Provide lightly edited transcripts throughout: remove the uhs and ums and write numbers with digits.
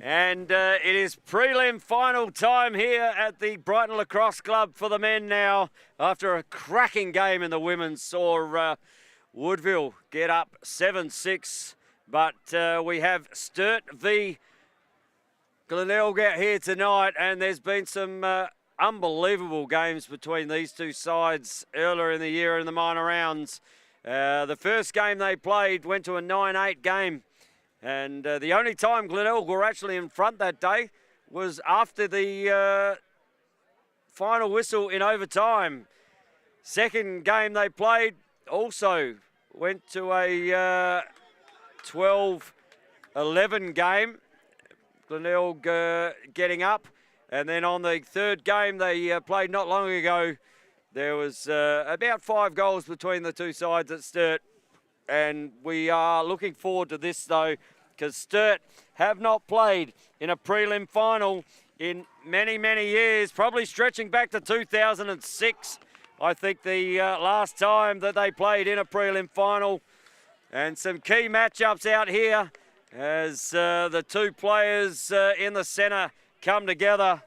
And it is prelim final time here at the Brighton Lacrosse Club for the men now. After a cracking game in the women's, saw Woodville get up 7-6. But we have Sturt v Glenelg out here tonight, and there's been some unbelievable games between these two sides earlier in the year in the minor rounds. The first game they played went to a 9-8 game. And the only time Glenelg were actually in front that day was after the final whistle in overtime. Second game they played also went to a 12-11 game. Glenelg getting up. And then on the third game they played not long ago, there was about 5 goals between the two sides at Sturt. And we are looking forward to this though, because Sturt have not played in a prelim final in many, many years, probably stretching back to 2006. I think the last time that they played in a prelim final. And some key matchups out here as the two players in the centre come together.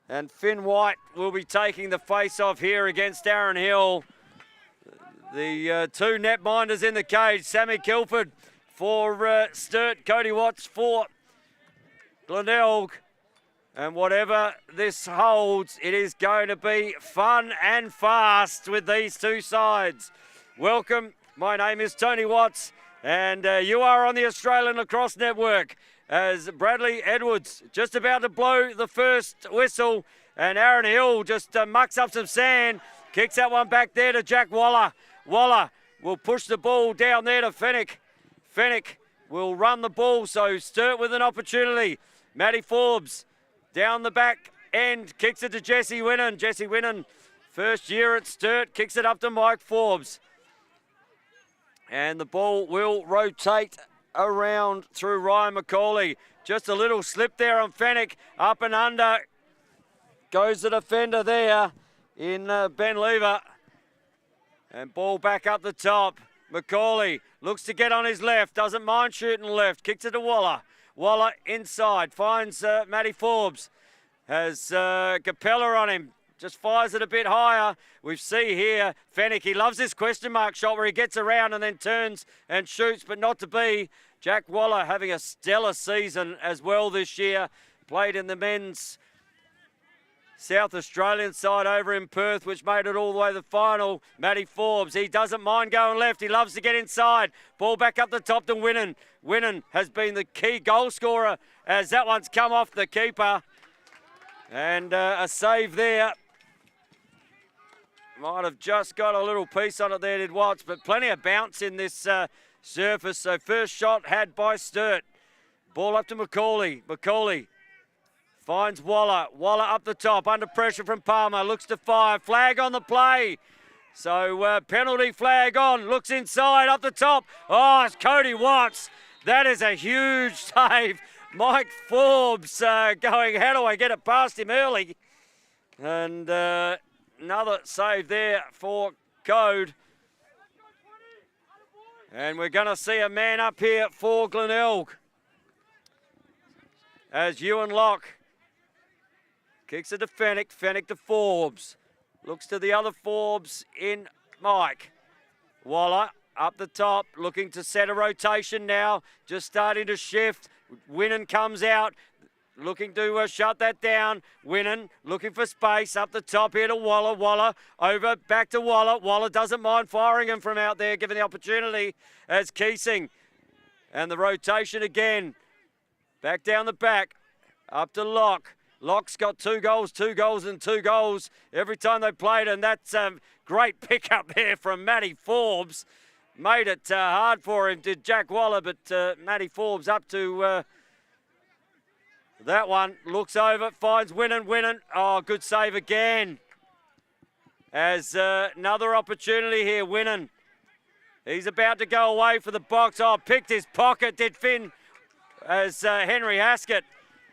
And Finn White will be taking the face-off here against Aaron Hill. The two netminders in the cage, Sammy Kilford for Sturt, Cody Watts for Glenelg. And whatever this holds, it is going to be fun and fast with these two sides. Welcome, my name is Tony Watts, and you are on the Australian Lacrosse Network as Bradley Edwards just about to blow the first whistle, and Aaron Hill just mucks up some sand, kicks that one back there to Jack Waller. Waller will push the ball down there to Fennick. Fennick will run the ball, so Sturt with an opportunity. Matty Forbes down the back end, kicks it to Jesse Winnan. Jesse Winnan, first year at Sturt, kicks it up to Mike Forbes. And the ball will rotate around through Ryan McCauley. Just a little slip there on Fennick, up and under. Goes the defender there in Ben Lever. And ball back up the top. McCauley looks to get on his left, doesn't mind shooting left, kicks it to Waller. Waller inside, finds Matty Forbes, has Capella on him, just fires it a bit higher. We see here Fennick, he loves this question mark shot where he gets around and then turns and shoots, but not to be. Jack Waller having a stellar season as well this year, played in the men's South Australian side over in Perth, which made it all the way to the final. Matty Forbes, he doesn't mind going left. He loves to get inside. Ball back up the top to Winnan. Winnan has been the key goal scorer as that one's come off the keeper. And a save there. Might have just got a little piece on it there, did Watts, but plenty of bounce in this surface. So first shot had by Sturt. Ball up to McCauley. McCauley finds Waller. Waller up the top, under pressure from Palmer. Looks to fire. Flag on the play. So penalty flag on. Looks inside, up the top. Oh, it's Cody Watts. That is a huge save. Mike Forbes going, how do I get it past him early? And another save there for Code. And we're going to see a man up here for Glenelg as Ewan Locke kicks it to Fennick, Fennick to Forbes. Looks to the other Forbes in Mike. Waller up the top, looking to set a rotation now. Just starting to shift. Winnan comes out, looking to shut that down. Winnan looking for space up the top here to Waller. Waller over, back to Waller. Waller doesn't mind firing him from out there, given the opportunity as Keesing. And the rotation again. Back down the back, up to Locke. Locke's got 2 goals, 2 goals and 2 goals every time they played, and that's a great pickup there from Matty Forbes. Made it hard for him, did Jack Waller, but Matty Forbes up to that one. Looks over, finds Winnan, Winnan. Oh, good save again. As another opportunity here, Winnan. He's about to go away for the box. Oh, picked his pocket, did Finn, as Henry Haskett.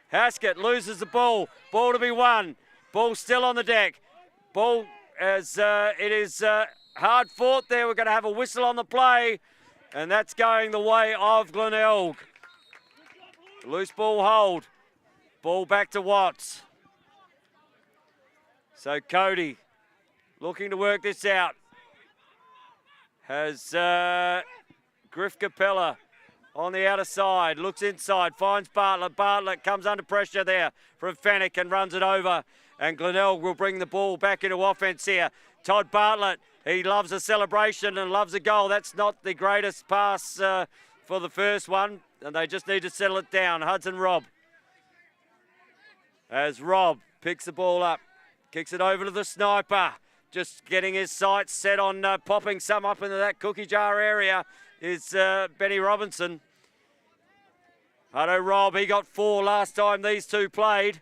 Haskett loses the ball. Ball to be won. Ball still on the deck. Ball as it is hard fought there. We're going to have a whistle on the play. And that's going the way of Glenelg. Loose ball hold. Ball back to Watts. So Cody looking to work this out. Has Griff Capella on the outer side. Looks inside. Finds Bartlett. Bartlett comes under pressure there from Fennick and runs it over. And Glenelg will bring the ball back into offense here. Todd Bartlett, he loves a celebration and loves a goal. That's not the greatest pass for the first one. And they just need to settle it down. Hudson Robb. As Robb picks the ball up. Kicks it over to the sniper. Just getting his sights set on popping some up into that cookie jar area is Benny Robinson. Hutto Robb, he got 4 last time these two played.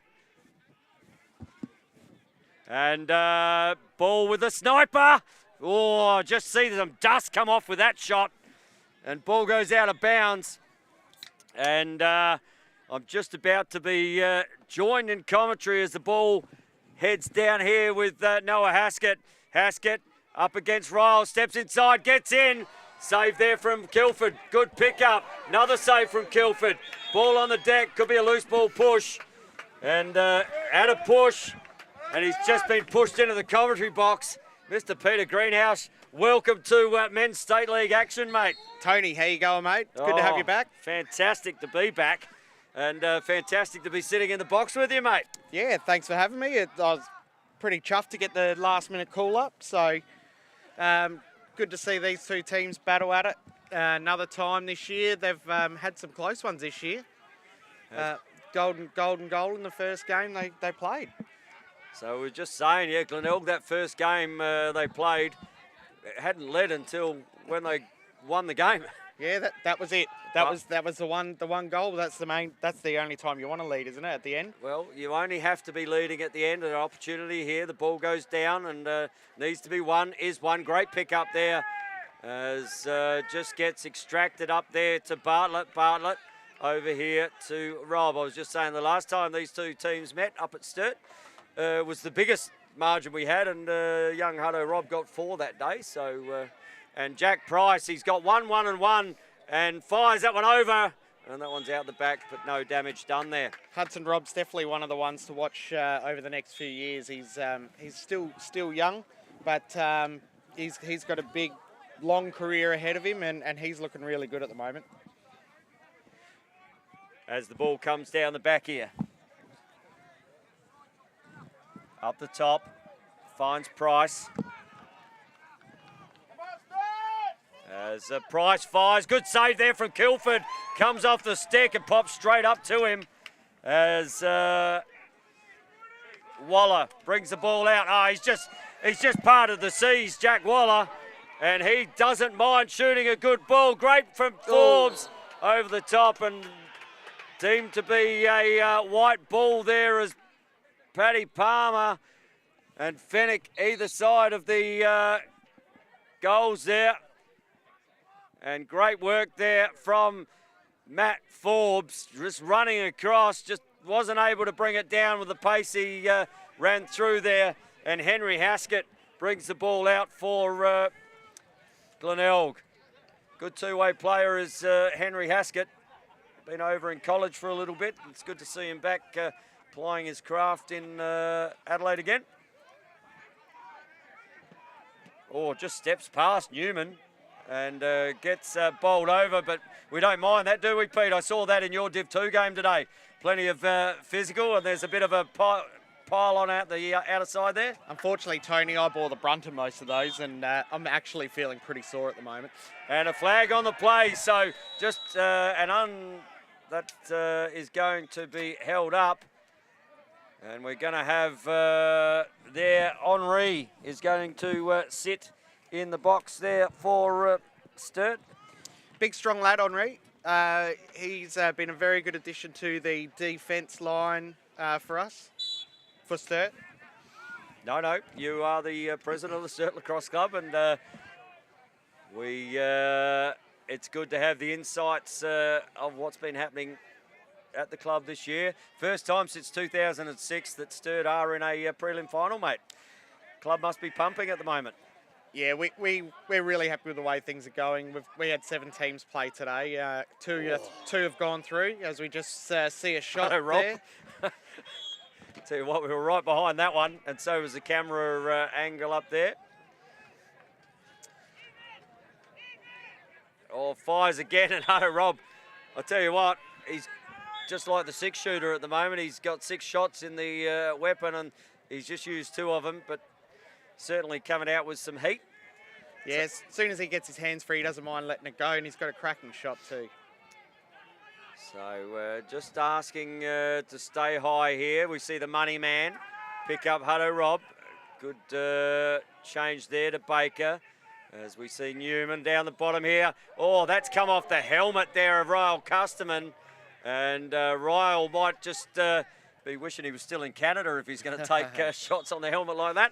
And ball with the sniper. Oh, just see some dust come off with that shot. And ball goes out of bounds. And I'm just about to be joined in commentary as the ball heads down here with Noah Haskett. Haskett up against Ryle, steps inside, gets in. Save there from Kilford. Good pickup. Another save from Kilford. Ball on the deck. Could be a loose ball push. And at a push. And he's just been pushed into the commentary box. Mr. Peter Greenhouse, welcome to Men's State League action, mate. Tony, how you going, mate? Good to have you back. Fantastic to be back. And fantastic to be sitting in the box with you, mate. Yeah, thanks for having me. I was pretty chuffed to get the last-minute call-up. So good to see these two teams battle at it another time this year. They've had some close ones this year. Golden goal in the first game they played. So we're just saying, yeah, Glenelg, that first game they played, hadn't led until when they won the game. Yeah, that was it. That was the one goal. That's the only time you want to lead, isn't it? At the end. Well, you only have to be leading at the end. An opportunity here. The ball goes down and needs to be won. Is one great pick up there, as just gets extracted up there to Bartlett. Bartlett over here to Rob. I was just saying the last time these two teams met up at Sturt was the biggest margin we had, and young Hutto Rob got 4 that day. So, and Jack Price, he's got 1-1-1 and fires that one over, and that one's out the back, but no damage done there. Hudson Robb's definitely one of the ones to watch over the next few years. He's still young, but he's got a big, long career ahead of him, and he's looking really good at the moment. As the ball comes down the back here. Up the top, finds Price. As Price fires, good save there from Kilford. Comes off the stick and pops straight up to him. As Waller brings the ball out. He's just part of the seas, Jack Waller. And he doesn't mind shooting a good ball. Great from Forbes over the top, and deemed to be a white ball there as Paddy Palmer and Fennick either side of the goals there. And great work there from Matt Forbes, just running across, just wasn't able to bring it down with the pace he ran through there. And Henry Haskett brings the ball out for Glenelg. Good two-way player is Henry Haskett. Been over in college for a little bit. It's good to see him back plying his craft in Adelaide again. Oh, just steps past Newman and gets bowled over, but we don't mind that, do we, Pete? I saw that in your Div 2 game today. Plenty of physical, and there's a bit of a pile on out the outer side there. Unfortunately, Tony, I bore the brunt of most of those, and I'm actually feeling pretty sore at the moment. And a flag on the play, so just that is going to be held up. And we're going to have there, Henri is going to sit in the box there for Sturt. Big, strong lad, Henri. He's been a very good addition to the defence line for us, for Sturt. No, you are the president of the Sturt Lacrosse Club, and it's good to have the insights of what's been happening at the club this year. First time since 2006 that Sturt are in a prelim final, mate. Club must be pumping at the moment. Yeah, we're really happy with the way things are going. We had 7 teams play today. Two have gone through, as we just see a shot Rob. there. Tell you what, we were right behind that one, and so was the camera angle up there. Oh, fires again, and Rob, I tell you what, he's just like the 6-shooter at the moment. He's got 6 shots in the weapon, and he's just used 2 of them, but certainly coming out with some heat. Yes, as soon as he gets his hands free, he doesn't mind letting it go, and he's got a cracking shot too. So just asking to stay high here. We see the money man pick up Hutto Rob. Good change there to Baker. As we see Newman down the bottom here. Oh, that's come off the helmet there of Ryle Custerman. And Ryle might just be wishing he was still in Canada if he's going to take shots on the helmet like that.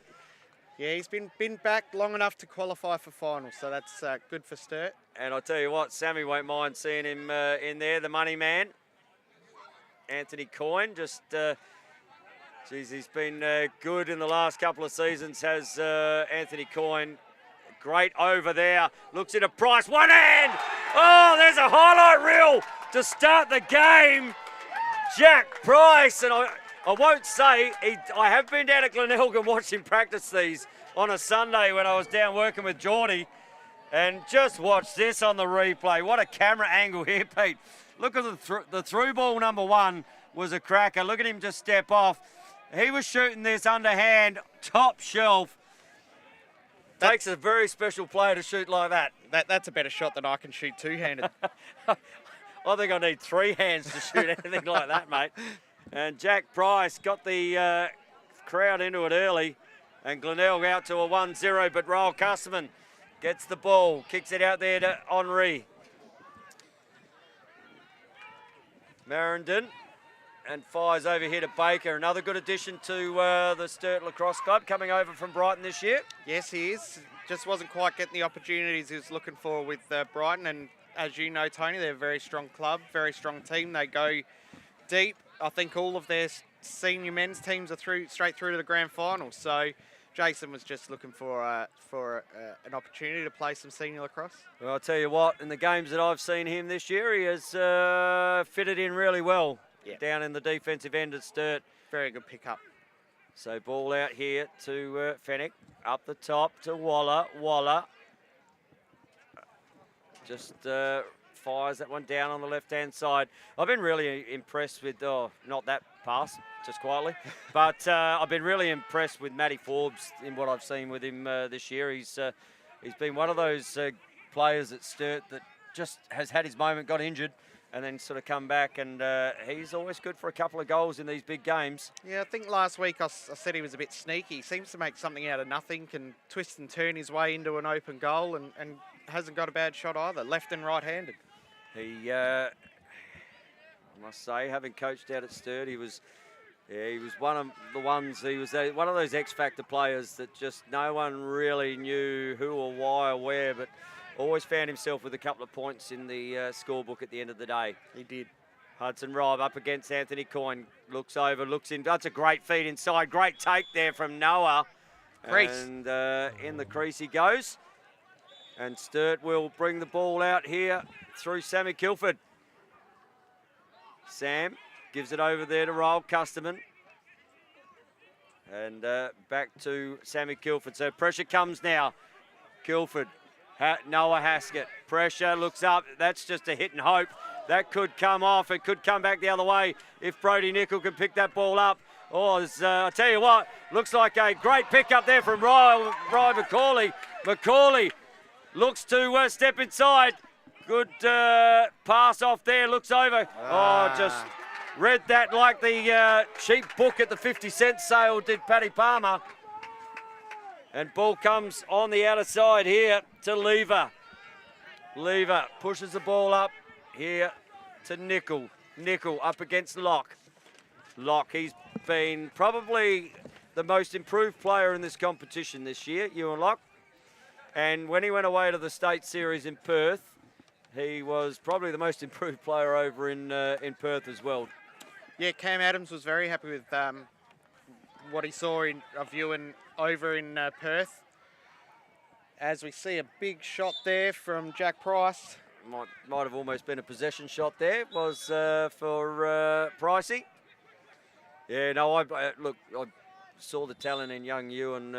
Yeah, he's been back long enough to qualify for finals, so that's good for Sturt. And I tell you what, Sammy won't mind seeing him in there, the money man. Anthony Coyne, just, geez, he's been good in the last couple of seasons, has Anthony Coyne. Great over there, looks into Price, one hand! Oh, there's a highlight reel to start the game. Jack Price, and I won't say, I have been down at Glenelg and watched him practice these on a Sunday when I was down working with Geordie. And just watch this on the replay. What a camera angle here, Pete. Look at the through ball number 1 was a cracker. Look at him just step off. He was shooting this underhand, top shelf. Takes a very special player to shoot like that. That's a better shot than I can shoot 2-handed. I think I need 3 hands to shoot anything like that, mate. And Jack Price got the crowd into it early. And Glenelg out to a 1-0, but Ryle Custerman gets the ball, kicks it out there to Henri. Marindon, and fires over here to Baker. Another good addition to the Sturt Lacrosse Club, coming over from Brighton this year. Yes, he is. Just wasn't quite getting the opportunities he was looking for with Brighton. And as you know, Tony, they're a very strong club, very strong team. They go deep. I think all of their senior men's teams are straight through to the grand final. So Jason was just looking for an opportunity to play some senior lacrosse. Well, I'll tell you what, in the games that I've seen him this year, he has fitted in really well down in the defensive end at Sturt. Very good pickup. So ball out here to Fennick, up the top to Waller. Waller just fires that one down on the left-hand side. I've been really impressed with, not that pass, just quietly, but I've been really impressed with Matty Forbes in what I've seen with him this year. He's been one of those players at Sturt that just has had his moment, got injured, and then sort of come back, and he's always good for a couple of goals in these big games. Yeah, I think last week I said he was a bit sneaky. He seems to make something out of nothing, can twist and turn his way into an open goal, and hasn't got a bad shot either, left and right-handed. He, I must say, having coached out at Sturt, he was one of the ones, he was one of those X-Factor players that just no one really knew who or why or where, but always found himself with a couple of points in the scorebook at the end of the day. He did. Hudson Rive up against Anthony Coyne. Looks over, looks in. That's a great feed inside. Great take there from Noah. Crease. And in the crease he goes. And Sturt will bring the ball out here through Sammy Kilford. Sam gives it over there to Ryle Custerman. And back to Sammy Kilford. So pressure comes now. Kilford. Noah Haskett. Pressure, looks up. That's just a hit and hope. That could come off. It could come back the other way if Brodie Nickel can pick that ball up. Oh, I tell you what, looks like a great pick up there from Ryan McCauley. McCauley looks to step inside. Good pass off there, looks over. Oh, just read that like the cheap book at the 50-cent sale did Paddy Palmer. And ball comes on the outer side here to Lever. Lever pushes the ball up here to Nickel. Nickel up against Locke. Locke, he's been probably the most improved player in this competition this year, Ewan Locke. And when he went away to the State Series in Perth, he was probably the most improved player over in Perth as well. Yeah, Cam Adams was very happy with what he saw of Ewan over in Perth. As we see a big shot there from Jack Price. Might have almost been a possession shot there. It was for Pricey. Yeah, no, I saw the talent in young Ewan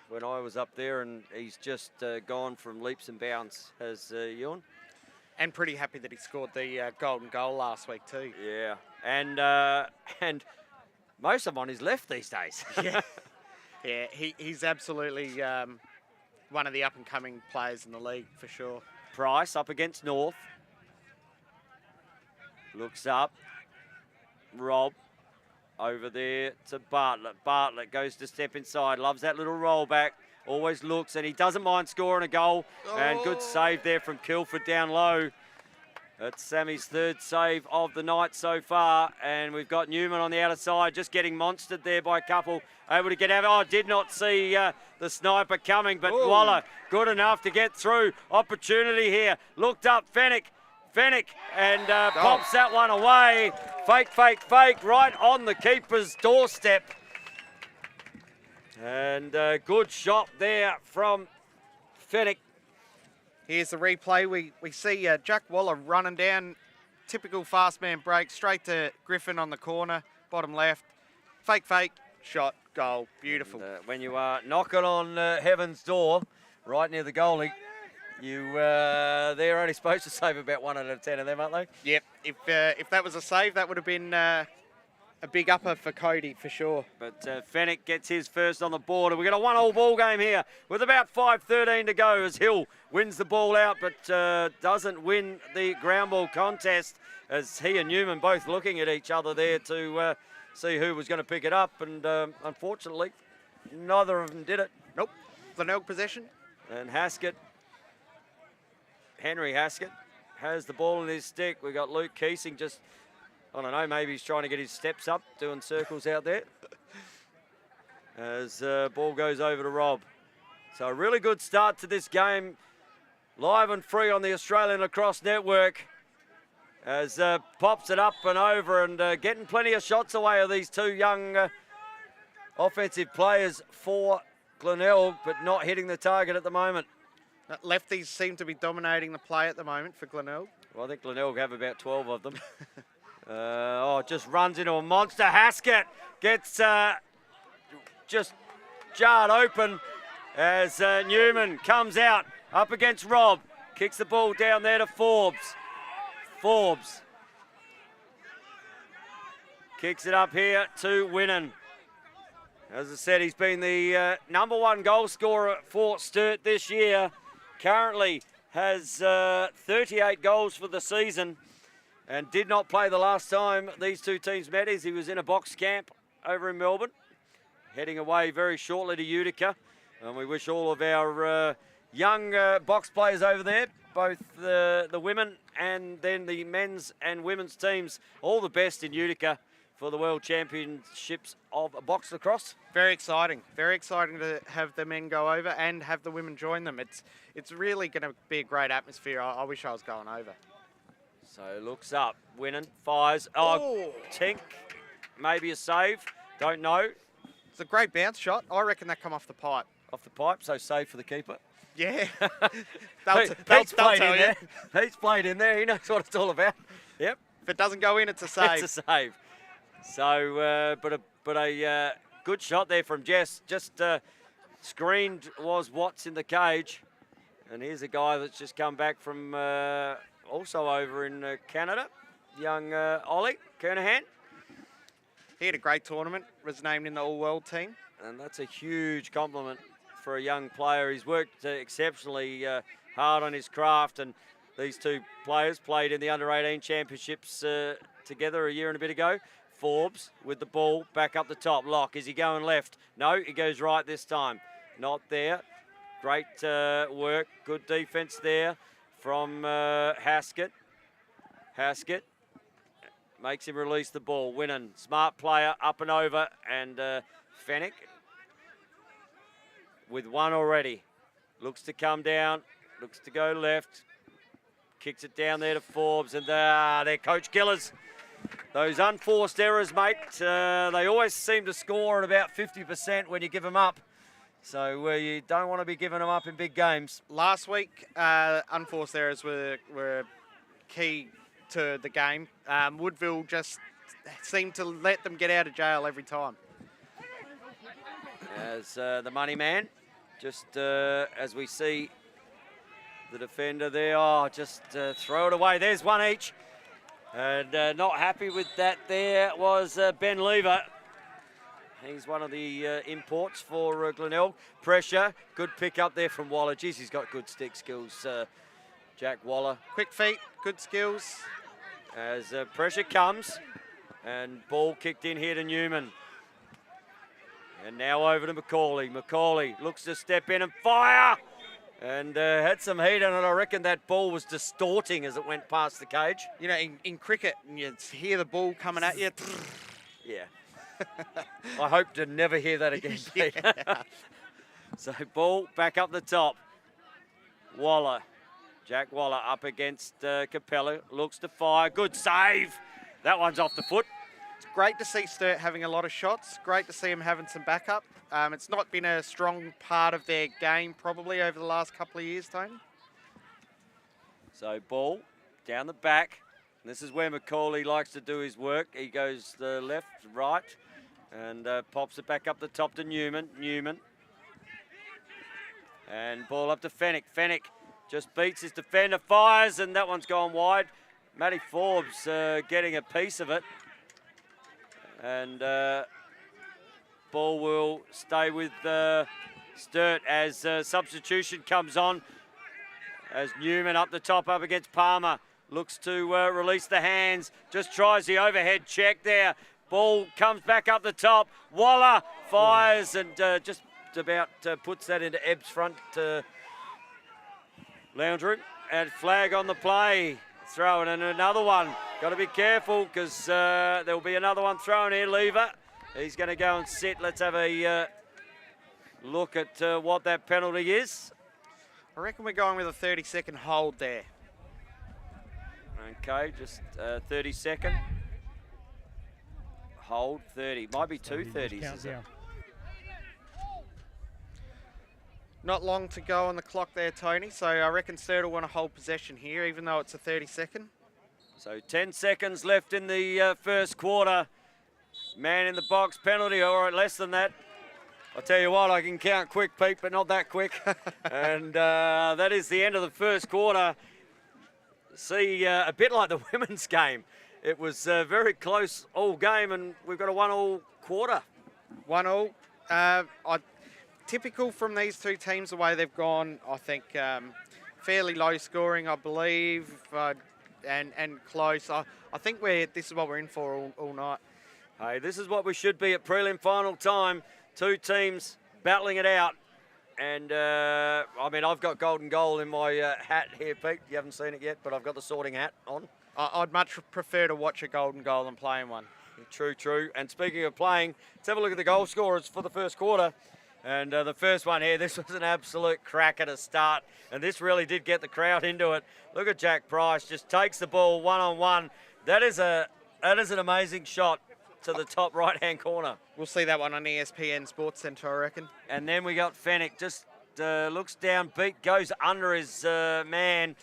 when I was up there, and he's just gone from leaps and bounds, has Ewan. And pretty happy that he scored the golden goal last week too. Yeah, and most of them on his left these days. Yeah, yeah, he's absolutely one of the up-and-coming players in the league for sure. Price up against North. Looks up. Rob over there to Bartlett. Bartlett goes to step inside. Loves that little roll back. Always looks, and he doesn't mind scoring a goal. Oh. And good save there from Kilford down low. That's Sammy's third save of the night so far. And we've got Newman on the outer side, just getting monstered there by a couple. Able to get out. Oh, did not see the sniper coming, but ooh. Waller good enough to get through. Opportunity here. Looked up, Fennick, and pops that one away. Fake, right on the keeper's doorstep. And good shot there from Fennick. Here's the replay. We see Jack Waller running down. Typical fast man break. Straight to Griffin on the corner. Bottom left. Fake. Shot. Goal. Beautiful. And, when you are knocking on heaven's door, right near the goalie, they're only supposed to save about 1 out of 10 of them, aren't they? Yep. If that was a save, that would have been a big upper for Cody for sure. But Fennick gets his first on the board, and we've got a 1-1 ball game here with about 5:13 to go as Hill wins the ball out, but doesn't win the ground ball contest, as he and Newman both looking at each other there to see who was going to pick it up, and unfortunately, neither of them did it. Nope. Glenelg possession. And Henry Haskett has the ball in his stick. We've got Luke Keesing just, I don't know, maybe he's trying to get his steps up, doing circles out there. As ball goes over to Rob. So a really good start to this game. Live and free on the Australian Lacrosse Network. As pops it up and over, and getting plenty of shots away of these two young offensive players for Glenelg, but not hitting the target at the moment. Lefties seem to be dominating the play at the moment for Glenelg. Well, I think Glenelg have about 12 of them. Just runs into a monster. Haskett gets just jarred open as Newman comes out up against Rob. Kicks the ball down there to Forbes. Forbes kicks it up here to Winnan. As I said, he's been the #1 goal scorer for Sturt this year. Currently has 38 goals for the season, and did not play the last time these two teams met as he was in a box camp over in Melbourne. Heading away very shortly to Utica. And we wish all of our young box players over there, both the women and then the men's and women's teams, all the best in Utica for the World Championships of Box Lacrosse. Very exciting to have the men go over and have the women join them. It's really going to be a great atmosphere. I wish I was going over. So looks up, Winnan, fires. Oh, Tink, maybe a save, don't know. It's a great bounce shot. I reckon that come off the pipe. Off the pipe, so save for the keeper. Yeah. Pete's played in there. Pete's played in there. He knows what it's all about. Yep. If it doesn't go in, it's a save. It's a save. So, but a good shot there from Jess. Just screened was Watts in the cage. And here's a guy that's just come back from also over in Canada, young Ollie Kernahan. He had a great tournament, was named in the all-world team. And that's a huge compliment for a young player. He's worked exceptionally hard on his craft, and these two players played in the under-18 championships together a year and a bit ago. Forbes with the ball back up the top. Lock, is he going left? No, he goes right this time. Not there. Great work, good defense there from Haskett. Haskett makes him release the ball. Winnan, smart player, up and over, and Fennick with one already. Looks to come down, looks to go left. Kicks it down there to Forbes, and they're coach killers. Those unforced errors, mate, they always seem to score at about 50% when you give them up. So you don't want to be giving them up in big games. Last week, unforced errors were key to the game. Woodville just seemed to let them get out of jail every time. As the money man, just as we see the defender there, just throw it away. There's one each. And not happy with that there was Ben Lever. He's one of the imports for Glenelg. Pressure, good pick up there from Waller. Geez, he's got good stick skills, Jack Waller. Quick feet, good skills. As pressure comes, and ball kicked in here to Newman. And now over to McCauley. McCauley looks to step in and fire! And had some heat on it. I reckon that ball was distorting as it went past the cage. You know, in cricket, you hear the ball coming at you. Yeah. I hope to never hear that again, Pete. Yeah. So ball back up the top. Waller. Jack Waller up against Capella. Looks to fire. Good save. That one's off the foot. It's great to see Sturt having a lot of shots. Great to see him having some backup. It's not been a strong part of their game probably over the last couple of years, Tony. So ball down the back. This is where McCauley likes to do his work. He goes the left, right, and pops it back up the top to Newman. Newman. And ball up to Fennick. Fennick just beats his defender, fires, and that one's gone wide. Matty Forbes getting a piece of it. And ball will stay with Sturt as substitution comes on. As Newman up the top up against Palmer. Looks to release the hands. Just tries the overhead check there. Ball comes back up the top. Waller fires and just about puts that into Ebb's front lounge room. And flag on the play. Throw it and another one. Got to be careful because there'll be another one thrown here. Lever. He's going to go and sit. Let's have a look at what that penalty is. I reckon we're going with a 30-second hold there. Okay, just 30-second. Hold 30. Might be 2 30s, is it? Not long to go on the clock there, Tony. So I reckon Sturt will want to hold possession here, even though it's a 30-second. So 10 seconds left in the first quarter. Man in the box penalty, all right, less than that. I'll tell you what, I can count quick, Pete, but not that quick. And that is the end of the first quarter. See, a bit like the women's game. It was very close all game, and we've got a 1-1 quarter. 1-1. Typical from these two teams, the way they've gone, I think fairly low scoring, I believe, and close. I think this is what we're in for all night. Hey, this is what we should be at prelim final time. Two teams battling it out. And, I mean, I've got golden goal in my hat here, Pete. You haven't seen it yet, but I've got the sorting hat on. I'd much prefer to watch a golden goal than playing one. True, true. And speaking of playing, let's have a look at the goal scorers for the first quarter. And the first one here, this was an absolute cracker to start. And this really did get the crowd into it. Look at Jack Price, just takes the ball one-on-one. That is an amazing shot to the top right-hand corner. We'll see that one on ESPN Sports Centre, I reckon. And then we got Fennick, just looks down, goes under his man.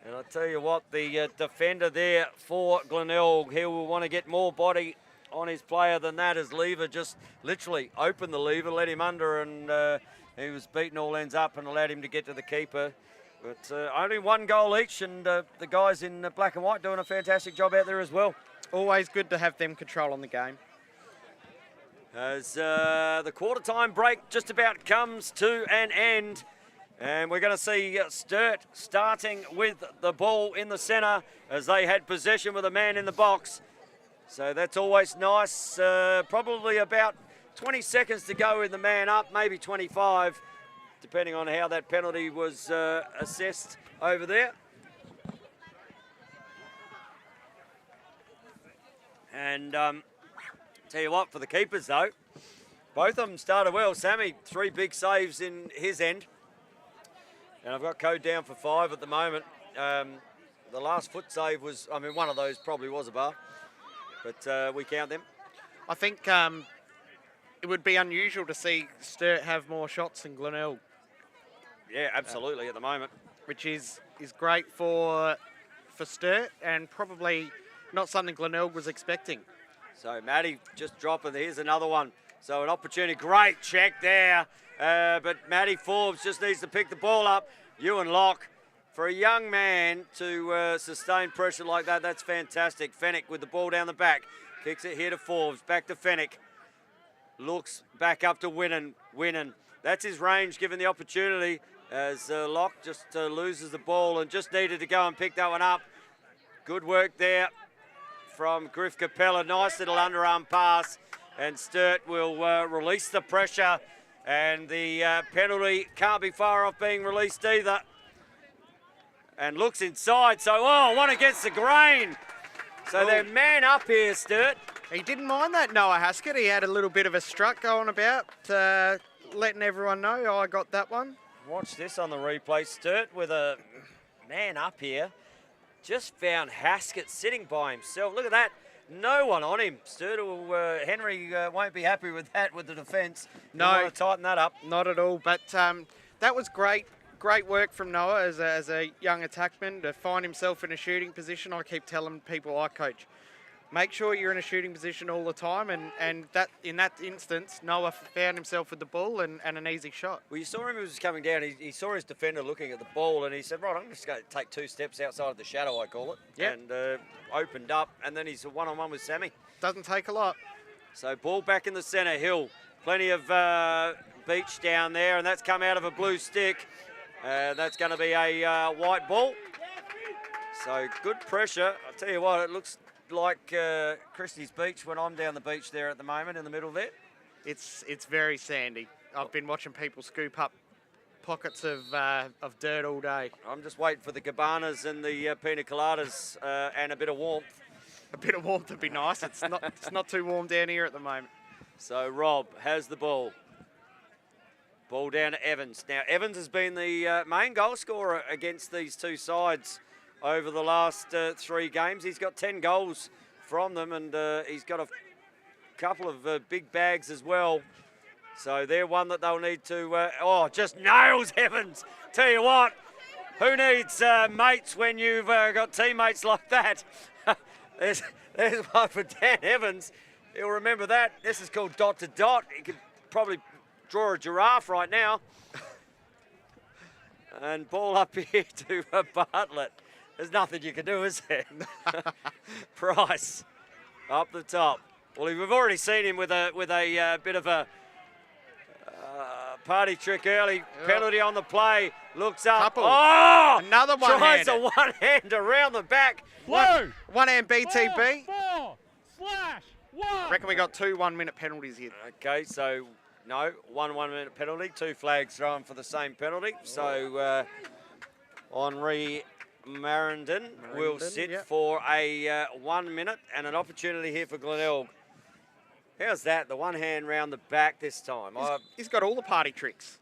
And I tell you what, the defender there for Glenelg, he will want to get more body on his player than that, as Lever just literally opened the lever, let him under, and he was beaten all ends up and allowed him to get to the keeper. But only one goal each, and the guys in black and white doing a fantastic job out there as well. Always good to have them control on the game. As the quarter time break just about comes to an end. And we're going to see Sturt starting with the ball in the centre as they had possession with a man in the box. So that's always nice. Probably about 20 seconds to go with the man up, maybe 25, depending on how that penalty was assessed over there. And tell you what, for the keepers though, both of them started well. Sammy, 3 big saves in his end. And I've got code down for 5 at the moment. The last foot save was, I mean, one of those probably was a bar, but we count them. I think it would be unusual to see Sturt have more shots than Glenelg, Yeah, absolutely at the moment. which is great for Sturt and probably not something Glenelg was expecting. So Matty just dropping. Here's another one. So an opportunity. Great check there. But Matty Forbes just needs to pick the ball up. Ewan Locke. For a young man to sustain pressure like that, that's fantastic. Fennick with the ball down the back. Kicks it here to Forbes. Back to Fennick. Looks back up to Winnan. That's his range given the opportunity as Locke just loses the ball and just needed to go and pick that one up. Good work there from Griff Capella. Nice little underarm pass. And Sturt will release the pressure. And the penalty can't be far off being released either. And looks inside. So, one against the grain. So they're man up here, Sturt. He didn't mind that, Noah Haskett. He had a little bit of a strut going about, letting everyone know, I got that one. Watch this on the replay. Sturt with a man up here. Just found Haskett sitting by himself. Look at that. No one on him. Sturt Henry won't be happy with that with the defence. No. Want to tighten that up. Not at all, but that was great. Great work from Noah as a young attackman to find himself in a shooting position. I keep telling people I coach, make sure you're in a shooting position all the time, and that in that instance, Noah found himself with the ball and an easy shot. Well, you saw him as he was coming down. He saw his defender looking at the ball, and he said, right, I'm just going to take 2 steps outside of the shadow, I call it, and opened up, and then he's a one-on-one with Sammy. Doesn't take a lot. So ball back in the centre, Hill. Plenty of beach down there, and that's come out of a blue stick. That's going to be a white ball. So good pressure. I'll tell you what, it looks like Christie's Beach when I'm down the beach there at the moment in the middle there. It's very sandy. I've been watching people scoop up pockets of dirt all day. I'm just waiting for the cabanas and the pina coladas and a bit of warmth. A bit of warmth would be nice. It's not too warm down here at the moment. So Rob has the ball. Ball down to Evans. Now, Evans has been the main goal scorer against these two sides over the last 3 games. He's got 10 goals from them, and he's got a couple of big bags as well. So they're one that they'll need to... just nails Evans. Tell you what, who needs mates when you've got teammates like that? there's one for Dan Evans. He'll remember that. This is called dot to dot. He could probably draw a giraffe right now. And ball up here to Bartlett. There's nothing you can do, is there? Price up the top. Well, we've already seen him with a bit of a party trick early. Yep. Penalty on the play. Looks up. Couple. Oh! Another one-hander. Tries a one-hand around the back. One-hand BTB. 4/1. Reckon we got 2 1-minute penalties here. Okay, so no, 1 1-minute penalty. 2 flags thrown for the same penalty. So Henri Marindon will sit for a 1 minute and an opportunity here for Glenelg. How's that? The one hand round the back this time. He's got all the party tricks.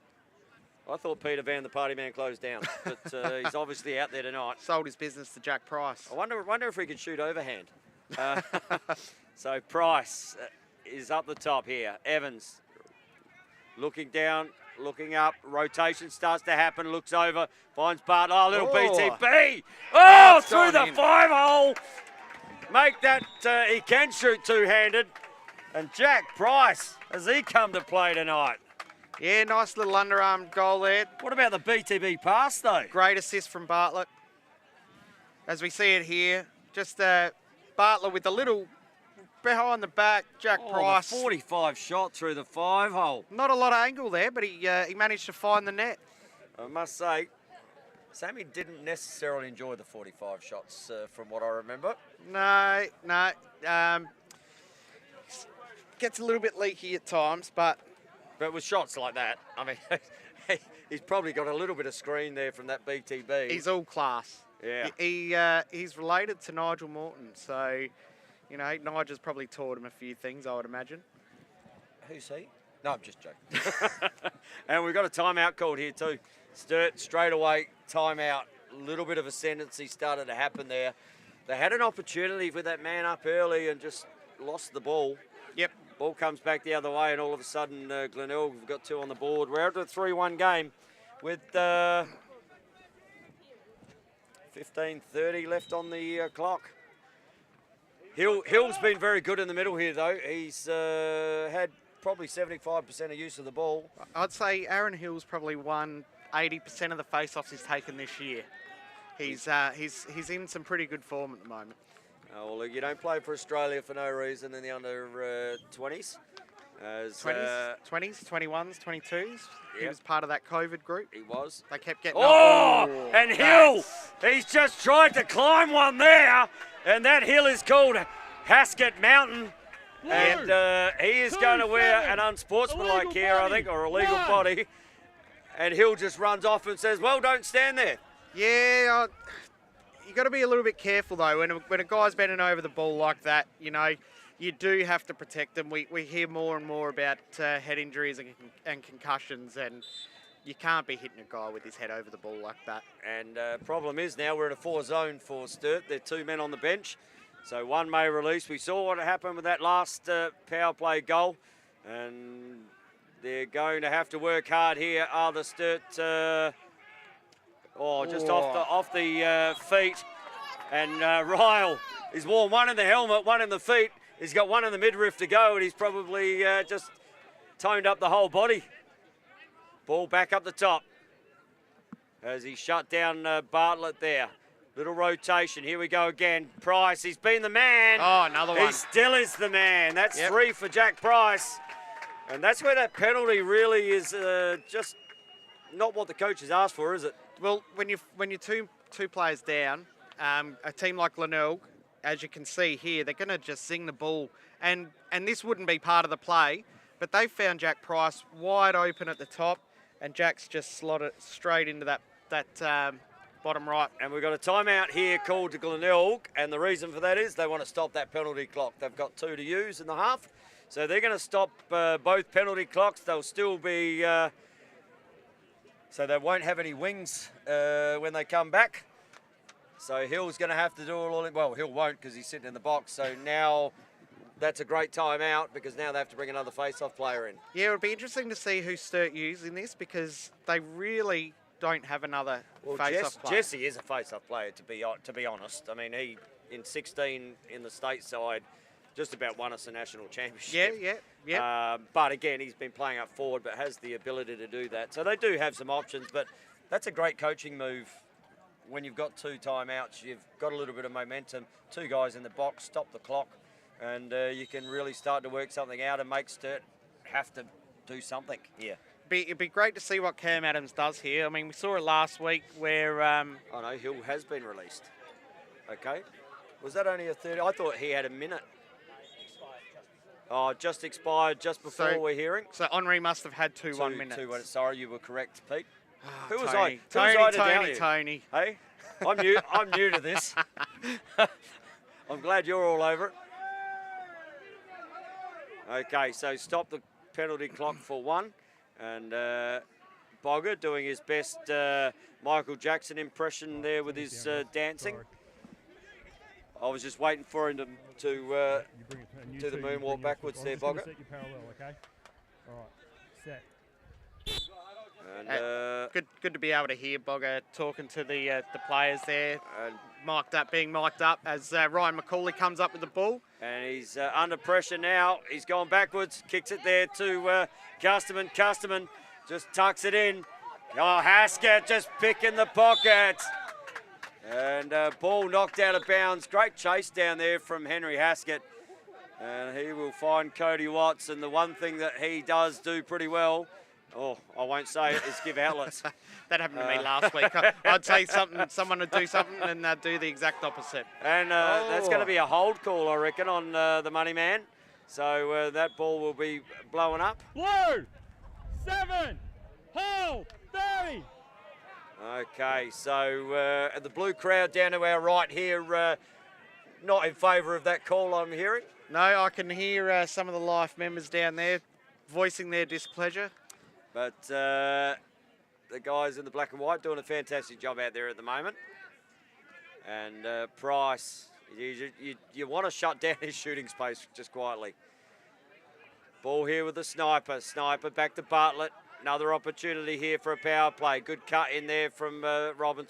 I thought Peter Van, the party man, closed down, but he's obviously out there tonight. Sold his business to Jack Price. I wonder if we can shoot overhand. So Price is up the top here. Evans looking down, looking up. Rotation starts to happen. Looks over, finds Bart. Oh, little BTB. Oh, through the 5-hole. Make that. He can shoot two-handed. And Jack Price, has he come to play tonight? Yeah, nice little underarm goal there. What about the BTB pass, though? Great assist from Bartlett. As we see it here, just Bartlett with a little behind the back, Jack Price. The 45 shot through the 5-hole. Not a lot of angle there, but he managed to find the net. I must say, Sammy didn't necessarily enjoy the 45 shots from what I remember. No. Gets a little bit leaky at times, but with shots like that, I mean, he's probably got a little bit of screen there from that BTB. He's all class. Yeah. He's related to Nigel Morton, so, you know, Nigel's probably taught him a few things, I would imagine. Who's he? No, I'm just joking. And we've got a timeout called here too. Sturt straight away, timeout. A little bit of ascendancy started to happen there. They had an opportunity with that man up early and just lost the ball. Yep. Ball comes back the other way, and all of a sudden, Glenelg have got 2 on the board. We're out to a 3-1 game with 15:30 left on the clock. Hill's been very good in the middle here, though. He's had probably 75% of use of the ball. I'd say Aaron Hill's probably won 80% of the face-offs he's taken this year. He's in some pretty good form at the moment. Oh, well, look, you don't play for Australia for no reason in the under 20s. 20s, 21s, 22s. He was part of that COVID group. He was. They kept getting and Hill, he's just tried to climb one there, and that hill is called Haskett Mountain. And he is going to wear an unsportsmanlike here, I think, or a legal body. And Hill just runs off and says, well, don't stand there. Yeah, you got to be a little bit careful, though. When a guy's bending over the ball like that, you know, you do have to protect them. We hear more and more about head injuries and concussions, and you can't be hitting a guy with his head over the ball like that. And problem is now we're in a 4-zone for Sturt. There are 2 men on the bench. So 1 may release. We saw what happened with that last power play goal. And they're going to have to work hard here. Are the Sturt off the feet. And Ryle is worn 1 in the helmet, 1 in the feet. He's got 1 in the midriff to go, and he's probably just toned up the whole body. Ball back up the top as he shut down Bartlett there. Little rotation. Here we go again. Price, he's been the man. Oh, another one. He still is the man. That's 3 for Jack Price. And that's where that penalty really is just not what the coach has asked for, is it? Well, when you're two players down, a team like Glenelg, as you can see here, they're going to just zing the ball. And this wouldn't be part of the play, but they found Jack Price wide open at the top, and Jack's just slotted straight into that bottom right. And we've got a timeout here called to Glenelg, and the reason for that is they want to stop that penalty clock. They've got 2 to use in the half, so they're going to stop both penalty clocks. They'll still be, so they won't have any wings when they come back. So Hill's going to have to do it all. Well, Hill won't because he's sitting in the box. So now that's a great timeout because now they have to bring another face-off player in. Yeah, it would be interesting to see who Sturt use in this because they really don't have another face-off player. Jesse is a face-off player, to be honest. I mean, he, in 16 in the state side, just about won us a national championship. Yeah. But again, he's been playing up forward but has the ability to do that. So they do have some options, but that's a great coaching move. When you've got 2 timeouts, you've got a little bit of momentum, 2 guys in the box, stop the clock, and you can really start to work something out and make Sturt have to do something here. It'd be great to see what Cam Adams does here. I mean, we saw it last week where... Oh, no, Hill has been released. Okay. Was that only a 30? I thought he had a minute. Oh, just expired just before we're hearing. So Henri must have had 1 minutes. 2 minutes. Sorry, you were correct, Pete. Oh, Who was I? Tony. Hey, I'm new to this. I'm glad you're all over it. Okay, so stop the penalty clock for 1, and Bogger doing his best Michael Jackson impression there with his dancing. I was just waiting for him to do the moonwalk backwards there, Bogger. Set your parallel, okay? All right, set. And, good to be able to hear Bogger talking to the players there, being mic'd up as Ryan McCauley comes up with the ball. And he's under pressure now. He's gone backwards, kicks it there to Custerman. Custerman just tucks it in. Oh, Haskett just picking the pocket. And ball knocked out of bounds. Great chase down there from Henry Haskett. And he will find Cody Watts. And the one thing that he does do pretty well, I won't say it, is give outlets. That happened to me last week. I'd say someone would do something and they'd do the exact opposite. And that's going to be a hold call, I reckon, on the money man. So that ball will be blowing up. Blue, 7, hold, 30. Okay, so the blue crowd down to our right here, not in favour of that call, I'm hearing. No, I can hear some of the Life members down there voicing their displeasure. But the guys in the black and white doing a fantastic job out there at the moment. And Price, you want to shut down his shooting space just quietly. Ball here with the Sniper. Sniper back to Bartlett. Another opportunity here for a power play. Good cut in there from Robinson.